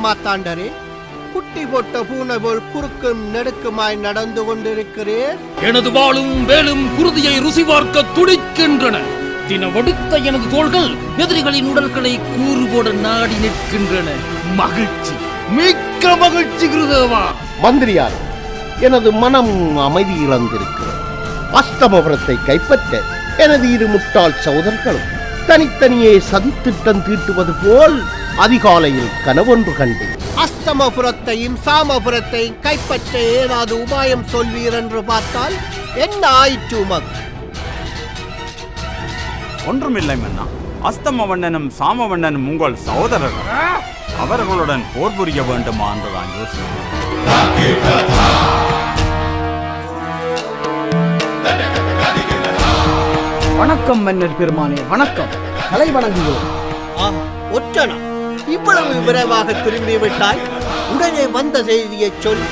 மாத்தாண்டரே, குட்டி போட்ட பூனை போல் குறுக்கும் நெடுக்குமாய் நடந்து கொண்டிருக்கிறேன். எனது வாளும் வேலும் குருதியை ருசி பார்க்க துடிக்கின்றன. தினவடுத்த எனது தோள்கள் எதிரிகளின் உடல்களை கூறு போட நாடி நிற்கின்றன. மகிழ்ச்சி, மிக்க மகிழ்ச்சி குருதேவா. மந்திரியார், எனது மனம் அமைதி இழந்திருக்கிறது. அஸ்தமபுரத்தை கைப்பற்ற எனது இரு முட்டாள் சகோதரர்களும் தனித்தனியே சதித்திட்டம் தீட்டுவது போல் அதிகாலையில் கனவொன்று கண்டேன். அஸ்தமபுரத்தையும் சாமபுரத்தையும் கைப்பற்ற ஏதாவது உபாயம் சொல்வீர் என்று பார்த்தால் என்ன ஆயிற்று உமக்கு? ஒன்றுமில்லை மன்னா. அஸ்தமவண்ணனும் சாமவண்ணனும் உங்கள் சகோதரர்கள். அவர்களுடன் போர் புரிய வேண்டுமா என்றுதான் யோசிக்கிறேன். வணக்கம் மன்னர் பெருமானே, வணக்கம். தலை வணங்குகிறோம். ஒற்றனா, இவ்வளவு விரைவாக திரும்பிவிட்டாய்? உடனே வந்த செய்தியை சொல்.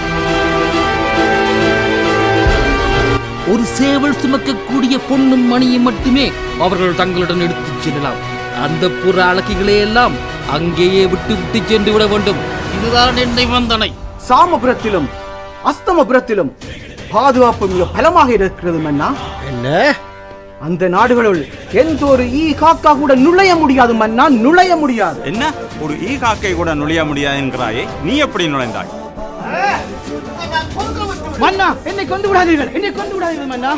ஒரு சேவல் சுமக்கக்கூடிய பொன்னும் மணியும் மட்டுமே அவர்கள் தங்களுடன் எடுத்துச் செல்லலாம். அந்த புற அழகிகளை எல்லாம் அங்கேயே விட்டு சென்று விட வேண்டும். இதுதான் என்னை வந்தனை. சாமபுரத்திலும் அஸ்தமபுரத்திலும் பாதுகாப்பு மிக பலமாக இருக்கிறது மன்னா. என்ன? அந்த நாடுகளுள் எந்த ஒரு ஈ காக்கா கூட நுழைய முடியாது மன்னா, நுழைய முடியாது. என்ன, ஒரு ஈ காக்கை கூட நுழைய முடியாது என்கிறாயே? நீ எப்படி நுழைந்தாய்? மன்னா, என்னை கொண்டு விடாதீர்கள், என்னை கொண்டு விடாதீர்கள் மன்னா.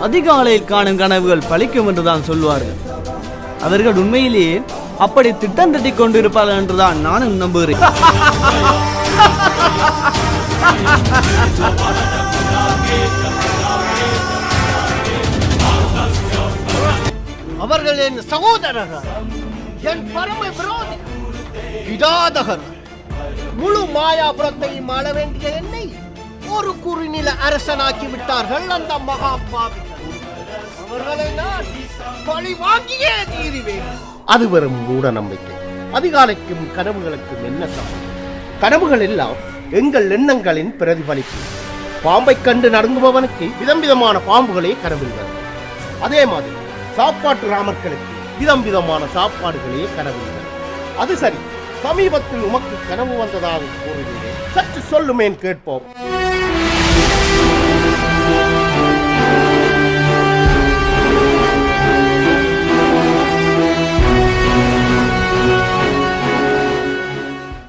அதிகாலையில் காணும் கனவுகள் பலிக்கும் என்றுதான் சொல்வார்கள். அவர்கள் உண்மையிலேயே அப்படி திட்டம் தட்டி கொண்டிருப்பார்கள் என்றுதான் நானும் நம்புகிறேன். அவர்கள் என் சகோதரர்கள், என் பரம விரோதி, விடாதகர். முழு மாயாபுரத்தையும் ஆள வேண்டிய என்னை ஒரு குறுநில அரசனாக்கி விட்டார்கள் அந்த மகாபாவிகள். அவர்களை நான் பழி வாங்கியே தீருவேன். அது வெறும் மூட நம்பிக்கை. அதிகாலைக்கும் கனவுகளுக்கும் என்ன சம்பந்தம்? கனவுகள் எல்லாம் எங்கள் எண்ணங்களின் பிரதிபலிப்பு. பாம்பை கண்டு நடுங்குபவனுக்கு விதம் விதமான பாம்புகளே கனவில் வரும். அதே மாதிரி சாப்பாட்டு ராமர்களுக்கு விதம் விதமான சாப்பாடுகளே கனவில் வரும். அது சரி, சமீபத்தில் உமக்கு கனவு வந்ததாக கூறுகிறேன். சற்று சொல்லுமேன் கேட்போம்.